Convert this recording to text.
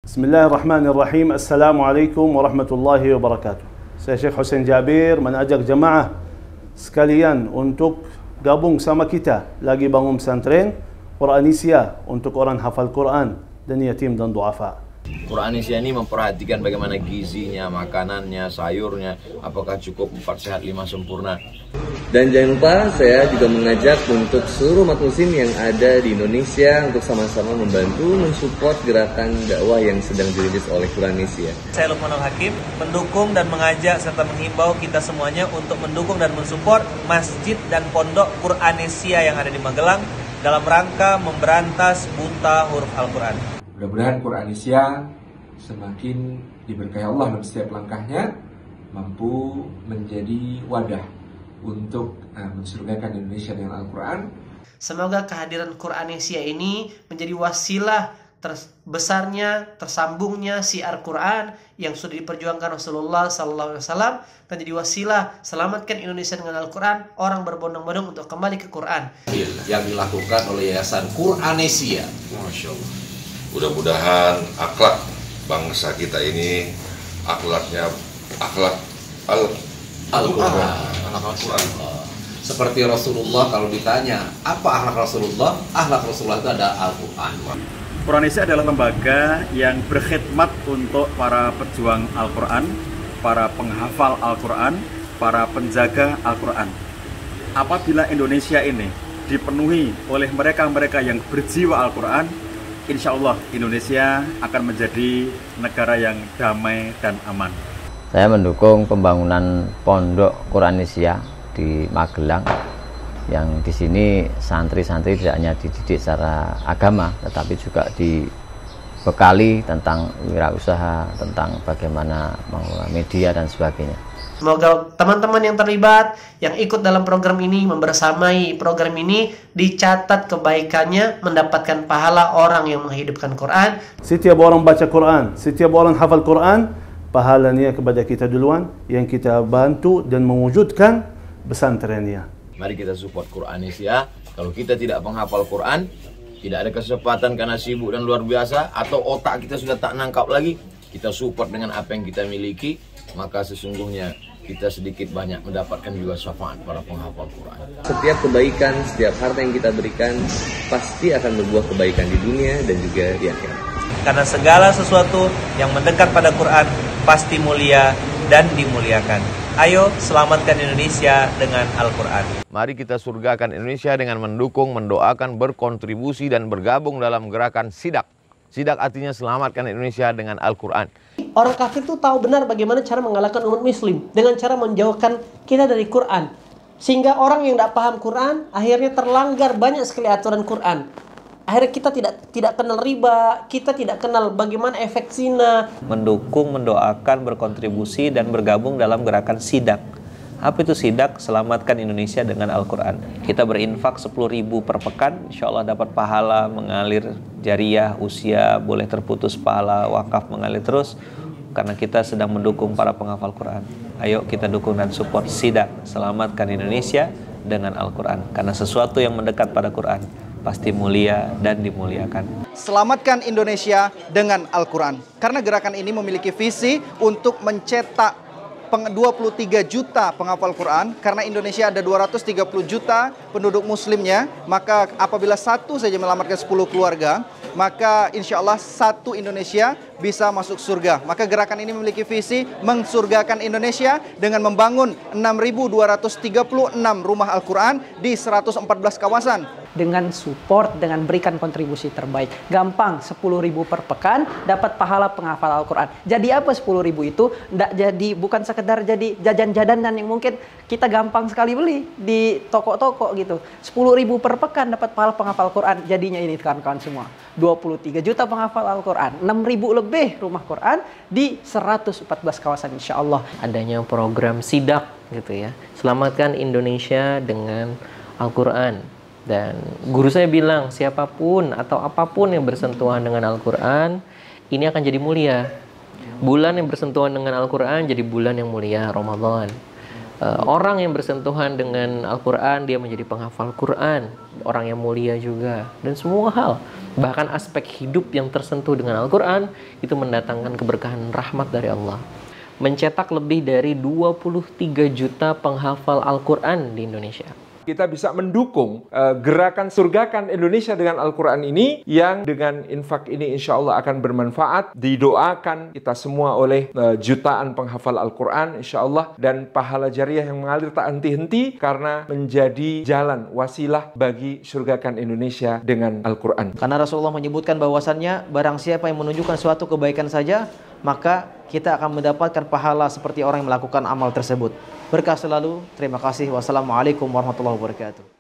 Bismillahirrahmanirrahim. Assalamualaikum warahmatullahi wabarakatuh. Saya Syekh Hussein Jabir mengajak jemaah sekalian untuk gabung sama kita lagi bangun pesantren Quranisya untuk orang hafal Quran dan yatim dan duafa. Quranisya ini memperhatikan bagaimana gizinya, makanannya, sayurnya, apakah cukup 4 sehat 5 sempurna. Dan jangan lupa saya juga mengajak untuk seluruh umat muslim yang ada di Indonesia untuk sama-sama membantu mensupport gerakan dakwah yang sedang dirintis oleh Quranisya. Saya Luqman Al-Hakim mendukung dan mengajak serta menghimbau kita semuanya untuk mendukung dan mensupport masjid dan pondok Quranisya yang ada di Magelang dalam rangka memberantas buta huruf Al-Quran. Mudah-mudahan Quranisya semakin diberkahi Allah dalam setiap langkahnya, mampu menjadi wadah untuk mensurgakan Indonesia dengan Al-Quran. Semoga kehadiran Quranisya ini menjadi wasilah terbesarnya, tersambungnya siar Quran yang sudah diperjuangkan Rasulullah SAW dan jadi wasilah selamatkan Indonesia dengan Al-Quran, orang berbondong-bondong untuk kembali ke Quran. Yang dilakukan oleh Yayasan Quranisya, Masya Allah. Mudah-mudahan akhlak bangsa kita ini akhlaknya akhlak Al-Quran. Seperti Rasulullah, kalau ditanya apa akhlak Rasulullah, akhlak Rasulullah itu ada Al-Quran. Quranisya adalah lembaga yang berkhidmat untuk para pejuang Al-Quran, para penghafal Al-Quran, para penjaga Al-Quran. Apabila Indonesia ini dipenuhi oleh mereka-mereka yang berjiwa Al-Quran, insya Allah Indonesia akan menjadi negara yang damai dan aman. Saya mendukung pembangunan pondok Quranisya di Magelang, yang di sini santri-santri tidak hanya dididik secara agama, tetapi juga dibekali tentang wirausaha, tentang bagaimana mengelola media dan sebagainya. Semoga teman-teman yang terlibat, yang ikut dalam program ini, membersamai program ini, dicatat kebaikannya, mendapatkan pahala orang yang menghidupkan Quran. Setiap orang baca Quran, setiap orang hafal Quran, pahalanya kepada kita duluan yang kita bantu dan mewujudkan pesantrennya. Mari kita support Quranisya. Kalau kita tidak menghafal Quran, tidak ada kesempatan karena sibuk dan luar biasa, atau otak kita sudah tak nangkap lagi, kita support dengan apa yang kita miliki, maka sesungguhnya kita sedikit banyak mendapatkan juga syafaat para penghafal Quran. Setiap kebaikan, setiap harta yang kita berikan pasti akan berbuah kebaikan di dunia dan juga di akhirat. Karena segala sesuatu yang mendekat pada Quran pasti mulia dan dimuliakan. Ayo selamatkan Indonesia dengan Al-Quran. Mari kita surgakan Indonesia dengan mendukung, mendoakan, berkontribusi dan bergabung dalam gerakan SIDAK. SIDAK artinya selamatkan Indonesia dengan Al-Quran. Orang kafir itu tahu benar bagaimana cara mengalahkan umat muslim dengan cara menjauhkan kita dari Quran. Sehingga orang yang tidak paham Quran akhirnya terlanggar banyak sekali aturan Quran. Akhirnya kita tidak kenal riba, kita tidak kenal bagaimana efek zina. Mendukung, mendoakan, berkontribusi dan bergabung dalam gerakan SIDAK. Apa itu SIDAK? Selamatkan Indonesia dengan Al-Quran. Kita berinfak 10.000 per pekan, insya Allah dapat pahala mengalir jariah, usia boleh terputus pahala, wakaf mengalir terus, karena kita sedang mendukung para penghafal Quran. Ayo kita dukung dan support SIDAK, selamatkan Indonesia dengan Al-Quran. Karena sesuatu yang mendekat pada Quran pasti mulia dan dimuliakan. Selamatkan Indonesia dengan Al-Quran. Karena gerakan ini memiliki visi untuk mencetak 23 juta penghafal Quran. Karena Indonesia ada 230 juta penduduk muslimnya, maka apabila satu saja melamatkan 10 keluarga, maka insya Allah satu Indonesia bisa masuk surga. Maka gerakan ini memiliki visi mensurgakan Indonesia dengan membangun 6.236 rumah Al-Quran di 114 kawasan. Dengan support, dengan berikan kontribusi terbaik. Gampang, 10.000 per pekan dapat pahala penghafal Al-Quran. Jadi apa 10.000 itu? Nggak jadi, bukan sekedar jadi jajan-jajanan yang mungkin kita gampang sekali beli di toko-toko gitu. 10.000 per pekan dapat pahala penghafal Quran. Jadinya ini kawan-kawan semua, 23 juta penghafal Al-Quran, 6.000 lebih rumah Quran di 114 kawasan insya Allah. Adanya program SIDAK gitu ya, selamatkan Indonesia dengan Al-Quran. Dan guru saya bilang, siapapun atau apapun yang bersentuhan dengan Al-Quran, ini akan jadi mulia. Bulan yang bersentuhan dengan Al-Quran jadi bulan yang mulia, Ramadan. Orang yang bersentuhan dengan Al-Quran, dia menjadi penghafal Quran, orang yang mulia juga. Dan semua hal Bahkan aspek hidup yang tersentuh dengan Al-Quran itu mendatangkan keberkahan rahmat dari Allah. Mencetak lebih dari 23 juta penghafal Al-Quran di Indonesia. Kita bisa mendukung gerakan Surgakan Indonesia dengan Al-Quran ini, yang dengan infak ini insya Allah akan bermanfaat. Didoakan kita semua oleh jutaan penghafal Al-Quran insya Allah, dan pahala jariah yang mengalir tak henti-henti karena menjadi jalan wasilah bagi Surgakan Indonesia dengan Al-Quran. Karena Rasulullah menyebutkan bahwasannya barang siapa yang menunjukkan suatu kebaikan saja, maka kita akan mendapatkan pahala seperti orang yang melakukan amal tersebut. Berkah selalu. Terima kasih. Wassalamualaikum warahmatullahi wabarakatuh.